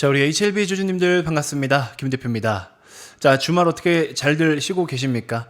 자, 우리 HLB 주주님들 반갑습니다. 김 대표입니다. 자, 주말 어떻게 잘들 쉬고 계십니까?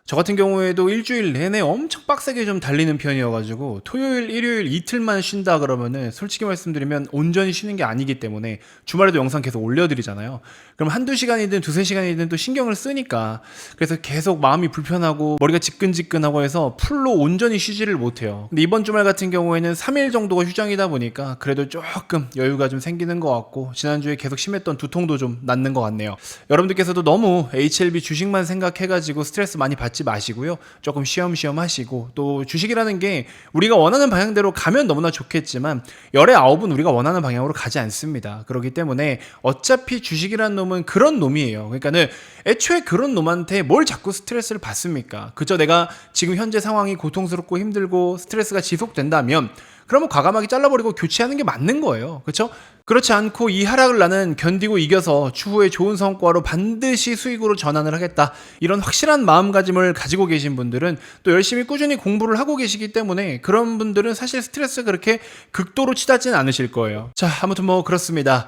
저 같은 경우에도 일주일 내내 엄청 빡세게 좀 달리는 편이어가지고 토요일, 일요일 이틀만 쉰다 그러면은 솔직히 말씀드리면 온전히 쉬는 게 아니기 때문에 주말에도 영상 계속 올려드리잖아요. 그럼 한두 시간이든 두세 시간이든 또 신경을 쓰니까 그래서 계속 마음이 불편하고 머리가 지끈지끈하고 해서 풀로 온전히 쉬지를 못해요. 근데 이번 주말 같은 경우에는 3일 정도가 휴장이다 보니까 그래도 조금 여유가 좀 생기는 것 같고 지난주에 계속 심했던 두통도 좀 낫는 것 같네요. 여러분들께서도 너무 HLB 주식만 생각해가지고 스트레스 많이 받지 마시고요. 조금 쉬엄쉬엄 하시고 또 주식이라는 게 우리가 원하는 방향대로 가면 너무나 좋겠지만 열의 9은 우리가 원하는 방향으로 가지 않습니다. 그렇기 때문에 어차피 주식이라는 놈은 그런 놈이에요. 그러니까는 애초에 그런 놈한테 뭘 자꾸 스트레스를 받습니까? 그저 내가 지금 현재 상황이 고통스럽고 힘들고 스트레스가 지속된다면 그러면 과감하게 잘라버리고 교체하는 게 맞는 거예요. 그렇죠? 그렇지 않고 이 하락을 나는 견디고 이겨서 추후에 좋은 성과로 반드시 수익으로 전환을 하겠다. 이런 확실한 마음가짐을 가지고 계신 분들은 또 열심히 꾸준히 공부를 하고 계시기 때문에 그런 분들은 사실 스트레스가 그렇게 극도로 치닫지는 않으실 거예요. 자, 아무튼 뭐 그렇습니다.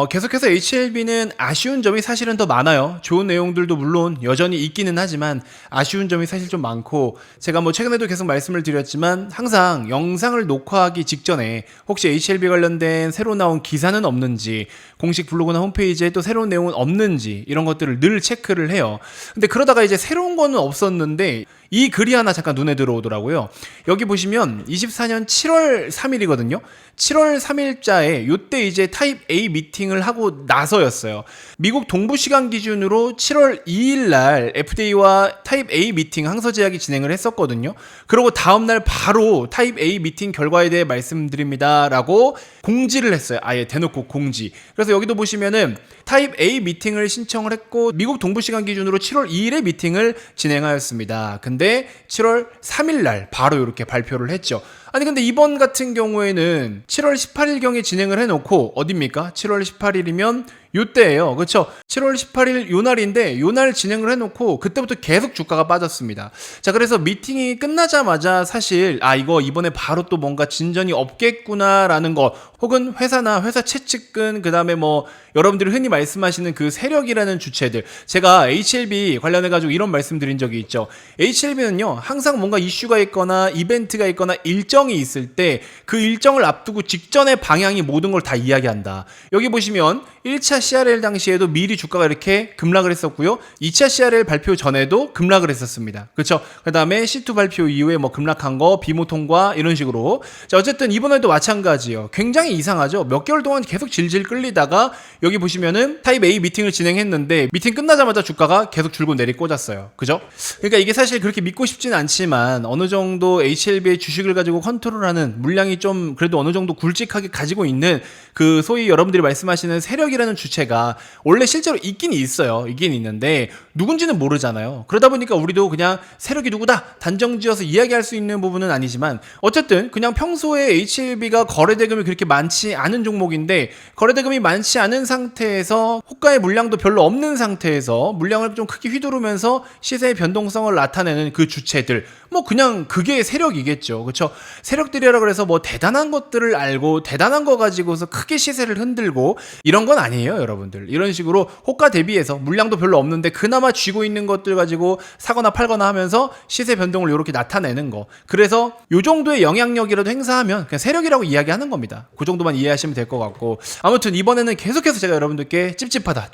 계속해서 HLB는 아쉬운 점이 사실은 더 많아요. 좋은 내용들도 물론 여전히 있기는 하지만 아쉬운 점이 사실 좀 많고 제가 뭐 최근에도 계속 말씀을 드렸지만 항상 영상을 녹화하기 직전에 혹시 HLB 관련된 새로 나온 기사는 없는지 공식 블로그나 홈페이지에 또 새로운 내용은 없는지 이런 것들을 늘 체크를 해요. 근데 그러다가 이제 새로운 거는 없었는데 이 글이 하나 잠깐 눈에 들어오더라고요. 여기 보시면 24년 7월 3일이거든요. 7월 3일자에 요때 이제 타입 A 미팅을 하고 나서였어요. 미국 동부 시간 기준으로 7월 2일 날 FDA와 타입 A 미팅 항서 제약이 진행을 했었거든요. 그리고 다음 날 바로 타입 A 미팅 결과에 대해 말씀드립니다라고 공지를 했어요. 아예 대놓고 공지. 그래서 여기도 보시면은 타입 A 미팅을 신청을 했고 미국 동부 시간 기준으로 7월 2일에 미팅을 진행하였습니다. 근데 7월 3일 날 바로 이렇게 발표를 했죠. 아니 근데 이번 같은 경우에는 7월 18일경에 진행을 해놓고 어딥니까? 7월 18일이면 요때예요. 그렇죠? 7월 18일 요날인데 요날 진행을 해놓고 그때부터 계속 주가가 빠졌습니다. 자, 그래서 미팅이 끝나자마자 사실 이거 이번에 바로 또 뭔가 진전이 없겠구나라는 거 혹은 회사나 회사 채측근 그다음에 뭐 여러분들이 흔히 말씀하시는 그 세력이라는 주체들 제가 HLB 관련해가지고 이런 말씀 드린 적이 있죠. HLB는요 항상 뭔가 이슈가 있거나 이벤트가 있거나 일정이 있을 때 그 일정을 앞두고 직전의 방향이 모든 걸 다 이야기한다. 여기 보시면 1차 CRL 당시에도 미리 주가가 이렇게 급락을 했었고요. 2차 CRL 발표 전에도 급락을 했었습니다. 그렇죠? 그 다음에 C2 발표 이후에 뭐 급락한 거, 비모 통과 이런 식으로. 자, 어쨌든 이번에도 마찬가지예요. 굉장히 이상하죠? 몇 개월 동안 계속 질질 끌리다가 여기 보시면은 타입 A 미팅을 진행했는데 미팅 끝나자마자 주가가 계속 줄고 내리 꽂았어요. 그죠? 그러니까 이게 사실 그렇게 믿고 싶진 않지만 어느 정도 HLB의 주식을 가지고 컨트롤하는 물량이 좀 그래도 어느 정도 굵직하게 가지고 있는 그 소위 여러분들이 말씀하시는 세력이라는 주체가 원래 실제로 있긴 있어요. 있긴 있는데 누군지는 모르잖아요. 그러다 보니까 우리도 그냥 세력이 누구다 단정지어서 이야기할 수 있는 부분은 아니지만 어쨌든 그냥 평소에 HLB가 거래대금이 그렇게 많지 않은 종목인데 거래대금이 많지 않은 상태에서 호가의 물량도 별로 없는 상태에서 물량을 좀 크게 휘두르면서 시세의 변동성을 나타내는 그 주체들 뭐 그냥 그게 세력이겠죠. 그렇죠? 세력들이라 그래서 뭐 대단한 것들을 알고 대단한 거 가지고서 크게 시세를 흔들고 이런 건 아니에요, 여러분들. 이런 식으로 호가 대비해서 물량도 별로 없는데 그나마 쥐고 있는 것들 가지고 사거나 팔거나 하면서 시세 변동을 이렇게 나타내는 거. 그래서 요 정도의 영향력이라도 행사하면 그냥 세력이라고 이야기하는 겁니다. 그 정도만 이해하시면 될 것 같고 아무튼 이번에는 계속해서 제가 여러분들께 찝찝하다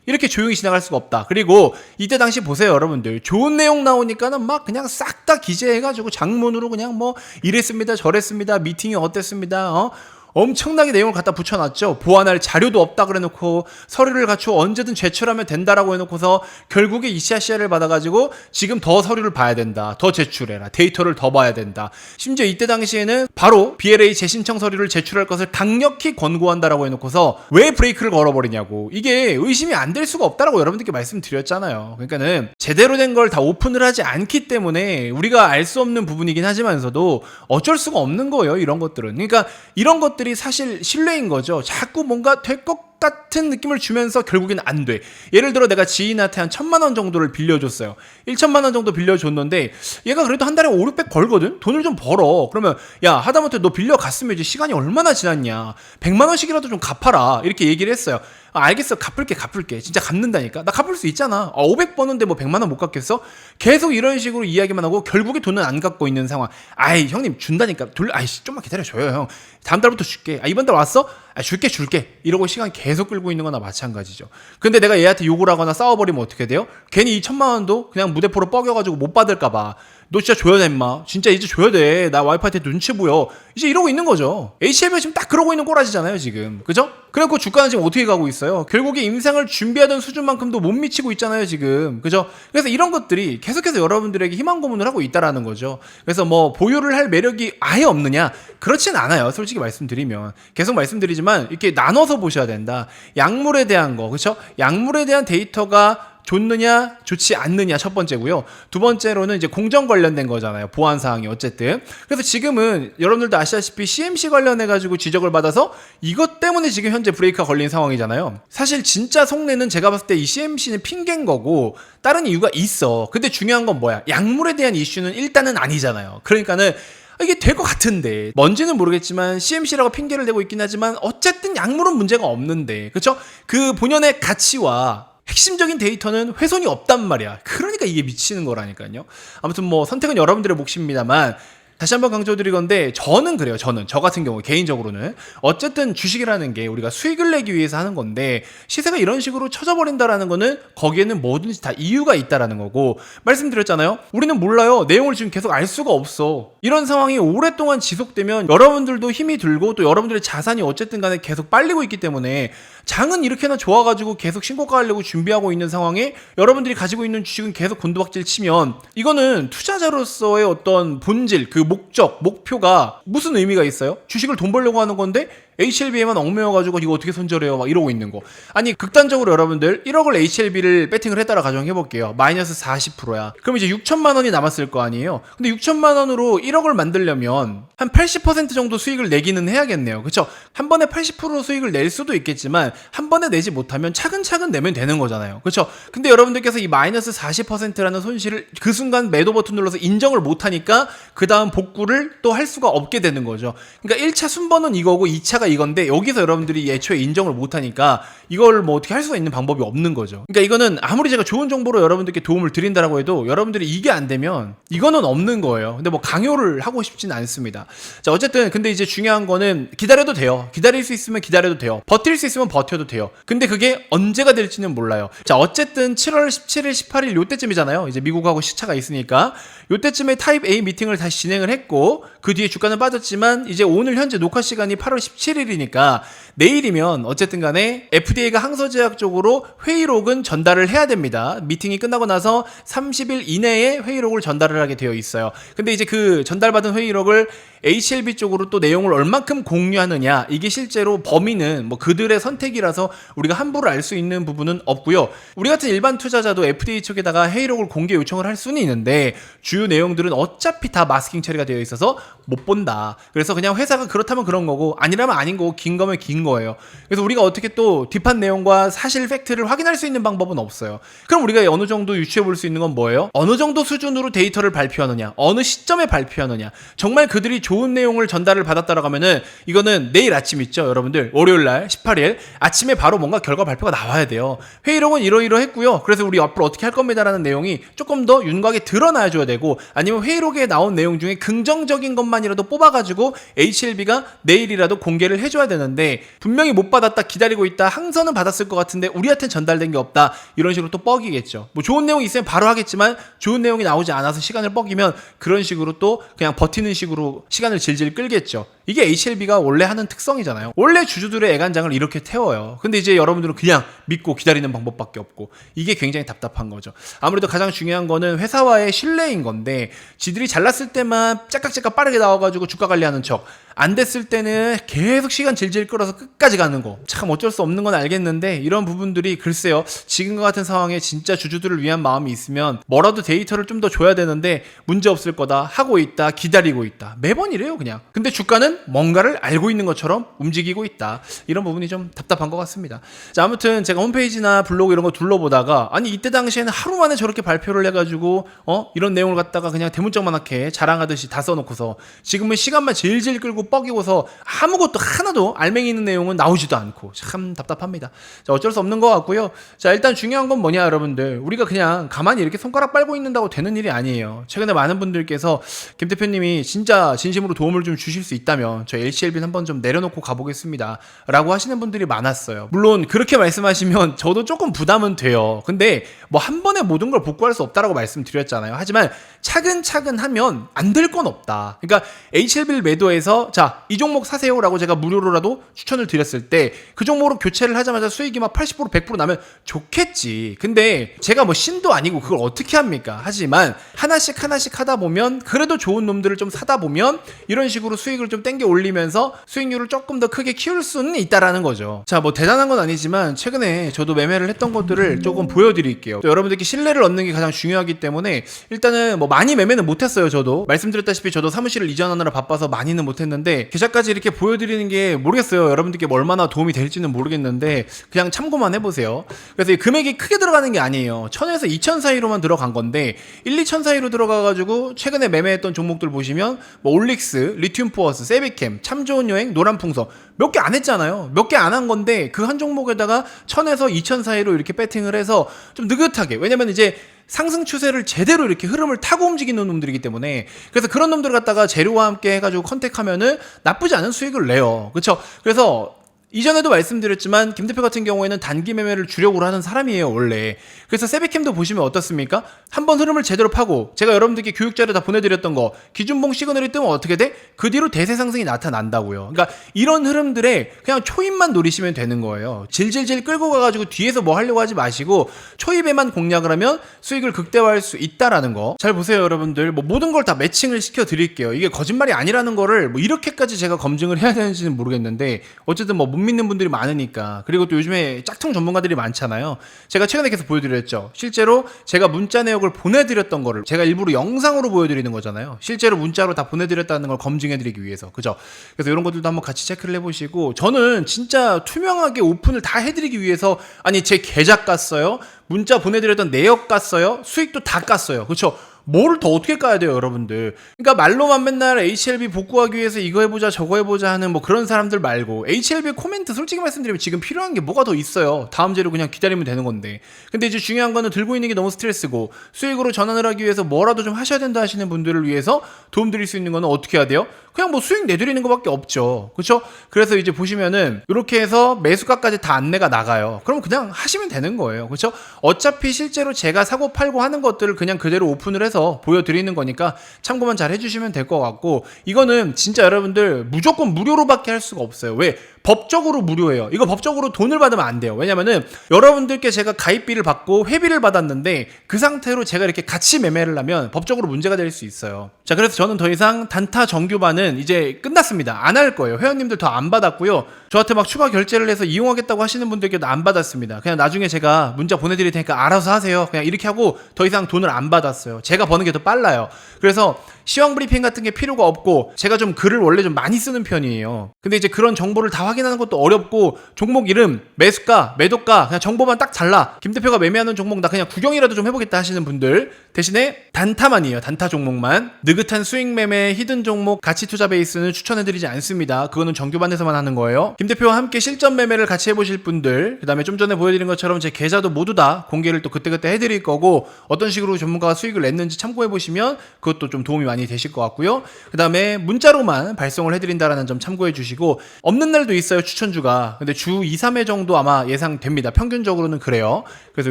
이렇게 조용히 지나갈 수가 없다. 그리고 이때 당시 보세요, 여러분들. 좋은 내용 나오니까는 막 그냥 싹 다 기재해가지고 장문으로 그냥 뭐 이랬습니다 저랬습니다 미팅이 어땠습니다 엄청나게 내용을 갖다 붙여놨죠. 보완할 자료도 없다 그래놓고 서류를 갖추어 언제든 제출하면 된다라고 해놓고서 결국에 ECRCR을 받아가지고 지금 더 서류를 봐야 된다. 더 제출해라. 데이터를 더 봐야 된다. 심지어 이때 당시에는 바로 BLA 재신청 서류를 제출할 것을 강력히 권고한다라고 해놓고서 왜 브레이크를 걸어버리냐고. 이게 의심이 안 될 수가 없다라고 여러분들께 말씀드렸잖아요. 그러니까는 제대로 된 걸 다 오픈을 하지 않기 때문에 우리가 알 수 없는 부분이긴 하지만서도 어쩔 수가 없는 거예요. 이런 것들은. 그러니까 이런 것들 것들이 사실 신뢰인 거죠. 자꾸 뭔가 될 것 같은 느낌을 주면서 결국엔 안 돼. 예를 들어 내가 지인한테 한 1,000만 원 정도를 빌려줬어요. 1,000만 원 정도 빌려줬는데 얘가 그래도 한 달에 5, 600 벌거든? 돈을 좀 벌어. 그러면 야, 하다못해 너 빌려갔으면 이제 시간이 얼마나 지났냐. 100만 원씩이라도 좀 갚아라. 이렇게 얘기를 했어요. 알겠어. 갚을게. 진짜 갚는다니까. 나 갚을 수 있잖아. 500 버는데 뭐 100만 원 못 갚겠어? 계속 이런 식으로 이야기만 하고 결국에 돈은 안 갚고 있는 상황. 아이, 형님 준다니까. 아이씨, 좀만 기다려줘요, 형. 다음 달부터 줄게. 이번 달 왔어? 줄게. 이러고 시간 계속 끌고 있는 거나 마찬가지죠. 근데 내가 얘한테 욕을 하거나 싸워버리면 어떻게 돼요? 괜히 2,000만 원도 그냥 무대포로 뻐겨가지고 못 받을까봐. 너 진짜 줘야 돼, 임마. 진짜 이제 줘야 돼. 나 와이프한테 눈치 보여. 이제 이러고 있는 거죠. HLB가 지금 딱 그러고 있는 꼬라지잖아요, 지금. 그죠? 그래갖고 주가는 지금 어떻게 가고 있어요? 결국에 임상을 준비하던 수준만큼도 못 미치고 있잖아요, 지금. 그죠? 그래서 이런 것들이 계속해서 여러분들에게 희망 고문을 하고 있다라는 거죠. 그래서 뭐 보유를 할 매력이 아예 없느냐? 그렇진 않아요. 솔직히 말씀드리면. 계속 말씀드리지만 이렇게 나눠서 보셔야 된다. 약물에 대한 거, 그렇죠? 약물에 대한 데이터가 좋느냐 좋지 않느냐 첫 번째고요. 두 번째로는 이제 공정 관련된 거잖아요. 보안 사항이 어쨌든. 그래서 지금은 여러분들도 아시다시피 CMC 관련해 가지고 지적을 받아서 이것 때문에 지금 현재 브레이크가 걸린 상황이잖아요. 사실 진짜 속내는 제가 봤을 때 이 CMC는 핑계인 거고 다른 이유가 있어. 근데 중요한 건 뭐야? 약물에 대한 이슈는 일단은 아니잖아요. 그러니까는 이게 될 것 같은데 뭔지는 모르겠지만 CMC라고 핑계를 대고 있긴 하지만 어쨌든 약물은 문제가 없는데, 그렇죠? 그 본연의 가치와 핵심적인 데이터는 훼손이 없단 말이야. 그러니까 이게 미치는 거라니까요. 아무튼 뭐 선택은 여러분들의 몫입니다만 다시 한번 강조드리건데 저는 그래요. 저 같은 경우 개인적으로는 어쨌든 주식이라는 게 우리가 수익을 내기 위해서 하는 건데 시세가 이런 식으로 쳐져버린다라는 거는 거기에는 뭐든지 다 이유가 있다라는 거고, 말씀드렸잖아요. 우리는 몰라요. 내용을 지금 계속 알 수가 없어. 이런 상황이 오랫동안 지속되면 여러분들도 힘이 들고 또 여러분들의 자산이 어쨌든 간에 계속 빨리고 있기 때문에 장은 이렇게나 좋아가지고 계속 신고가 하려고 준비하고 있는 상황에 여러분들이 가지고 있는 주식은 계속 곤두박질 치면 이거는 투자자로서의 어떤 본질, 그 목적, 목표가 무슨 의미가 있어요? 주식을 돈 벌려고 하는 건데 HLB에만 얽매여가지고 이거 어떻게 손절해요? 막 이러고 있는 거. 아니 극단적으로 여러분들 1억을 HLB를 배팅을 했다라 가정해볼게요. 마이너스 40%야. 그럼 이제 6천만 원이 남았을 거 아니에요? 근데 6천만 원으로 1억을 만들려면 한 80% 정도 수익을 내기는 해야겠네요. 그쵸? 한 번에 80% 수익을 낼 수도 있겠지만 한 번에 내지 못하면 차근차근 내면 되는 거잖아요. 그쵸? 근데 여러분들께서 이 마이너스 40%라는 손실을 그 순간 매도 버튼 눌러서 인정을 못하니까 그 다음 복구를 또 할 수가 없게 되는 거죠. 그러니까 1차 순번은 이거고 2차가 이건데 여기서 여러분들이 애초에 인정을 못하니까 이걸 뭐 어떻게 할 수가 있는 방법이 없는 거죠. 그러니까 이거는 아무리 제가 좋은 정보로 여러분들께 도움을 드린다라고 해도 여러분들이 이게 안 되면 이거는 없는 거예요. 근데 뭐 강요를 하고 싶지는 않습니다. 자, 어쨌든 근데 이제 중요한 거는 기다려도 돼요. 기다릴 수 있으면 기다려도 돼요. 버틸 수 있으면 버텨도 돼요. 근데 그게 언제가 될지는 몰라요. 자, 어쨌든 7월 17일, 18일 요때쯤이잖아요. 이제 미국하고 시차가 있으니까 요때쯤에 타입 A 미팅을 다시 진행을 했고 그 뒤에 주가는 빠졌지만 이제 오늘 현재 녹화 시간이 8월 17일이니까 내일이면 어쨌든 간에 FDA가 항소제약 쪽으로 회의록은 전달을 해야 됩니다. 미팅이 끝나고 나서 30일 이내에 회의록을 전달을 하게 되어 있어요. 근데 이제 그 전달받은 회의록을 HLB 쪽으로 또 내용을 얼만큼 공유하느냐, 이게 실제로 범위는 뭐 그들의 선택이라서 우리가 함부로 알 수 있는 부분은 없고요. 우리 같은 일반 투자자도 FDA 쪽에다가 회의록을 공개 요청을 할 수는 있는데 주요 내용들은 어차피 다 마스킹 처리가 되어 있어서 못 본다. 그래서 그냥 회사가 그렇다면 그런 거고 아니라면 아닌 거고 긴 거면 긴 거예요. 그래서 우리가 어떻게 또 딥한 내용과 사실 팩트를 확인할 수 있는 방법은 없어요. 그럼 우리가 어느 정도 유추해 볼 수 있는 건 뭐예요? 어느 정도 수준으로 데이터를 발표하느냐, 어느 시점에 발표하느냐. 정말 그들이 좋은 내용을 전달을 받았다라고 하면은 이거는 내일 아침 있죠, 여러분들. 월요일날 18일 아침에 바로 뭔가 결과 발표가 나와야 돼요. 회의록은 이러이러했고요. 그래서 우리 앞으로 어떻게 할 겁니다라는 내용이 조금 더 윤곽에 드러나 줘야 되고, 아니면 회의록에 나온 내용 중에 긍정적인 것만이라도 뽑아가지고 HLB가 내일이라도 공개를 해줘야 되는데 분명히 못 받았다, 기다리고 있다, 항서는 받았을 것 같은데 우리한테는 전달된 게 없다, 이런 식으로 또 뻐기겠죠. 뭐 좋은 내용이 있으면 바로 하겠지만 좋은 내용이 나오지 않아서 시간을 뻐기면 그런 식으로 또 그냥 버티는 식으로 시간을 질질 끌겠죠. 이게 HLB가 원래 하는 특성이잖아요. 원래 주주들의 애간장을 이렇게 태워요. 근데 이제 여러분들은 그냥 믿고 기다리는 방법밖에 없고, 이게 굉장히 답답한 거죠. 아무래도 가장 중요한 거는 회사와의 신뢰인 건데 지들이 잘났을 때만 짝깍짝깍 빠르게 나와가지고 주가 관리하는 척, 안 됐을 때는 계속 시간 질질 끌어서 끝까지 가는 거. 참 어쩔 수 없는 건 알겠는데 이런 부분들이 글쎄요. 지금과 같은 상황에 진짜 주주들을 위한 마음이 있으면 뭐라도 데이터를 좀 더 줘야 되는데 문제 없을 거다 하고 있다 기다리고 있다 매번 이래요 그냥. 근데 주가는 뭔가를 알고 있는 것처럼 움직이고 있다. 이런 부분이 좀 답답한 것 같습니다. 자, 아무튼 제가 홈페이지나 블로그 이런 거 둘러보다가 아니 이때 당시에는 하루 만에 저렇게 발표를 해가지고 이런 내용을 갖다가 그냥 대문짝만하게 자랑하듯이 다 써놓고서 지금은 시간만 질질 끌고 뻐기고서 아무것도 하나도 알맹이 있는 내용은 나오지도 않고 참 답답합니다. 자, 어쩔 수 없는 것 같고요. 자, 일단 중요한 건 뭐냐 여러분들, 우리가 그냥 가만히 이렇게 손가락 빨고 있는다고 되는 일이 아니에요. 최근에 많은 분들께서 김 대표님이 진짜 진심으로 도움을 좀 주실 수 있다면 저 LCLB는 한번 좀 내려놓고 가보겠습니다 라고 하시는 분들이 많았어요. 물론 그렇게 말씀하시면 저도 조금 부담은 돼요. 근데 뭐 한 번에 모든 걸 복구할 수 없다라고 말씀드렸잖아요. 하지만 차근차근 하면 안 될 건 없다. 그러니까 HLB를 매도해서 자, 이 종목 사세요라고 제가 무료로라도 추천을 드렸을 때 그 종목으로 교체를 하자마자 수익이 막 80% 100% 나면 좋겠지. 근데 제가 뭐 신도 아니고 그걸 어떻게 합니까? 하지만 하나씩 하다 보면 그래도 좋은 놈들을 좀 사다 보면 이런 식으로 수익을 좀 땡겨 올리면서 수익률을 조금 더 크게 키울 수는 있다라는 거죠. 자, 뭐 대단한 건 아니지만 최근에 저도 매매를 했던 것들을 조금 보여드릴게요. 또 여러분들께 신뢰를 얻는 게 가장 중요하기 때문에 일단은 뭐 많이 매매는 못했어요. 저도 말씀드렸다시피 저도 사무실을 이전하느라 바빠서 많이는 못했는데 계좌까지 이렇게 보여드리는 게 모르겠어요. 여러분들께 뭐 얼마나 도움이 될지는 모르겠는데 그냥 참고만 해보세요. 그래서 이 금액이 크게 들어가는 게 아니에요. 1000에서 2000 사이로만 들어간 건데 1, 2000 사이로 들어가가지고 최근에 매매했던 종목들 보시면 뭐 올릭스, 리튬포어스, 세비캠, 참 좋은 여행, 노란풍선 몇 개 안 했잖아요. 몇 개 안 한 건데 그 한 종목에다가 1000에서 2000 사이로 이렇게 배팅을 해서 좀 느긋하게, 왜냐면 이제 상승 추세를 제대로 이렇게 흐름을 타고 움직이는 놈들이기 때문에 그래서 그런 놈들 갖다가 재료와 함께 해가지고 컨택하면은 나쁘지 않은 수익을 내요. 그렇죠? 그래서 이전에도 말씀드렸지만 김 대표 같은 경우에는 단기 매매를 주력으로 하는 사람이에요 원래. 그래서 세비캠도 보시면 어떻습니까? 한번 흐름을 제대로 파고 제가 여러분들께 교육자료 다 보내드렸던 거 기준봉 시그널이 뜨면 어떻게 돼? 그 뒤로 대세 상승이 나타난다고요. 그러니까 이런 흐름들에 그냥 초입만 노리시면 되는 거예요. 질질질 끌고 가가지고 뒤에서 뭐 하려고 하지 마시고 초입에만 공략을 하면 수익을 극대화할 수 있다라는 거. 잘 보세요 여러분들. 뭐 모든 걸 다 매칭을 시켜드릴게요. 이게 거짓말이 아니라는 거를 뭐 이렇게까지 제가 검증을 해야 되는지는 모르겠는데 어쨌든 뭐 못 믿는 분들이 많으니까. 그리고 또 요즘에 짝퉁 전문가들이 많잖아요. 제가 최근에 계속 보여드렸죠. 실제로 제가 문자 내역을 보내드렸던 거를 제가 일부러 영상으로 보여드리는 거잖아요. 실제로 문자로 다 보내드렸다는 걸 검증해드리기 위해서. 그죠? 그래서 이런 것들도 한번 같이 체크를 해보시고, 저는 진짜 투명하게 오픈을 다 해드리기 위해서 아니 제 계좌 깠어요, 문자 보내드렸던 내역 깠어요, 수익도 다 깠어요. 그렇죠? 뭐를 더 어떻게 까야 돼요 여러분들. 그러니까 말로만 맨날 HLB 복구하기 위해서 이거 해보자 저거 해보자 하는 뭐 그런 사람들 말고 HLB 코멘트 솔직히 말씀드리면 지금 필요한 게 뭐가 더 있어요. 다음 재료 그냥 기다리면 되는 건데. 근데 이제 중요한 거는 들고 있는 게 너무 스트레스고 수익으로 전환을 하기 위해서 뭐라도 좀 하셔야 된다 하시는 분들을 위해서 도움 드릴 수 있는 거는 어떻게 해야 돼요? 그냥 뭐 수익 내드리는 것밖에 없죠. 그렇죠? 그래서 이제 보시면은 이렇게 해서 매수가까지 다 안내가 나가요. 그럼 그냥 하시면 되는 거예요. 그렇죠? 어차피 실제로 제가 사고 팔고 하는 것들을 그냥 그대로 오픈을 해서 보여드리는 거니까 참고만 잘 해주시면 될 것 같고, 이거는 진짜 여러분들 무조건 무료로밖에 할 수가 없어요. 왜? 법적으로 무료예요. 이거 법적으로 돈을 받으면 안 돼요. 왜냐면은 여러분들께 제가 가입비를 받고 회비를 받았는데 그 상태로 제가 이렇게 같이 매매를 하면 법적으로 문제가 될 수 있어요. 자, 그래서 저는 더 이상 단타 정규반은 이제 끝났습니다. 안 할 거예요. 회원님들 더 안 받았고요. 저한테 막 추가 결제를 해서 이용하겠다고 하시는 분들께도 안 받았습니다. 그냥 나중에 제가 문자 보내드릴 테니까 알아서 하세요. 그냥 이렇게 하고 더 이상 돈을 안 받았어요. 제가 버는 게 더 빨라요. 그래서 시황 브리핑 같은 게 필요가 없고, 제가 좀 글을 원래 좀 많이 쓰는 편이에요. 근데 이제 그런 정보를 다 확인하는 것도 어렵고, 종목 이름, 매수가, 매도가 그냥 정보만 딱 잘라, 김 대표가 매매하는 종목 나 그냥 구경이라도 좀 해보겠다 하시는 분들 대신에 단타만이에요. 단타 종목만. 느긋한 수익 매매, 히든 종목, 가치 투자 베이스는 추천해드리지 않습니다. 그거는 정규반에서만 하는 거예요. 김 대표와 함께 실전 매매를 같이 해보실 분들, 그 다음에 좀 전에 보여드린 것처럼 제 계좌도 모두 다 공개를 또 그때그때 해드릴 거고, 어떤 식으로 전문가가 수익을 냈는지 참고해보시면 그것도 좀 도움이 많이 되실 것 같고요. 그 다음에 문자로만 발송을 해드린다라는 점 참고해 주시고, 없는 날도 있어요 추천주가. 근데 주 2, 3회 정도 아마 예상됩니다. 평균적으로는 그래요. 그래서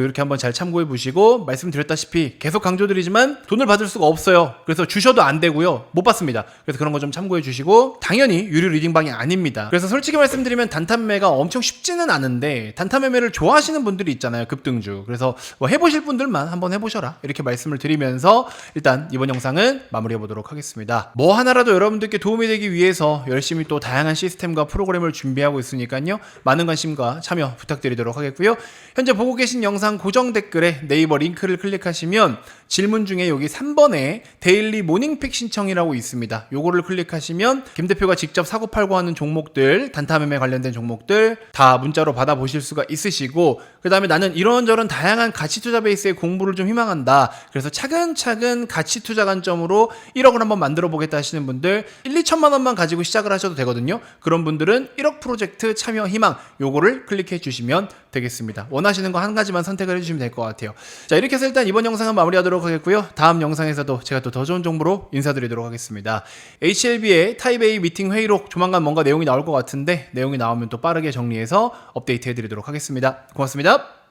이렇게 한번 잘 참고해 보시고, 말씀드렸다시피 계속 강조드리지만 돈을 받을 수가 없어요. 그래서 주셔도 안 되고요. 못 받습니다. 그래서 그런 거 좀 참고해 주시고, 당연히 유료 리딩방이 아닙니다. 그래서 솔직히 말씀드리면 단타 매매가 엄청 쉽지는 않은데 단타 매매를 좋아하시는 분들이 있잖아요. 급등주. 그래서 뭐 해보실 분들만 한번 해보셔라 이렇게 말씀을 드리면서 일단 이번 영상은 마무리해 보도록 하겠습니다. 뭐 하나라도 여러분들께 도움이 되기 위해서 열심히 또 다양한 시스템과 프로그램을 준비하고 있으니까요. 많은 관심과 참여 부탁드리도록 하겠고요. 현재 보고 계신 영상 고정 댓글에 네이버 링크를 클릭하시면 질문 중에 여기 3번에 데일리 모닝픽 신청이라고 있습니다. 요거를 클릭하시면 김 대표가 직접 사고 팔고 하는 종목들, 단타 매매 관련된 종목들 다 문자로 받아보실 수가 있으시고, 그 다음에 나는 이런저런 다양한 가치 투자 베이스의 공부를 좀 희망한다. 그래서 차근차근 가치 투자 관점으로 1억을 한번 만들어 보겠다 하시는 분들 1-2천만 원만 가지고 시작을 하셔도 되거든요. 그런 분들은 1억 프로젝트 참여 희망 요거를 클릭해 주시면 되겠습니다. 원하시는 거 한 가지만 선택을 해주시면 될 것 같아요. 자, 이렇게 해서 일단 이번 영상은 마무리하도록 하겠고요. 다음 영상에서도 제가 또 더 좋은 정보로 인사드리도록 하겠습니다. HLB의 타입 A 미팅 회의록 조만간 뭔가 내용이 나올 것 같은데 내용이 나오면 또 빠르게 정리해서 업데이트 해드리도록 하겠습니다. 고맙습니다.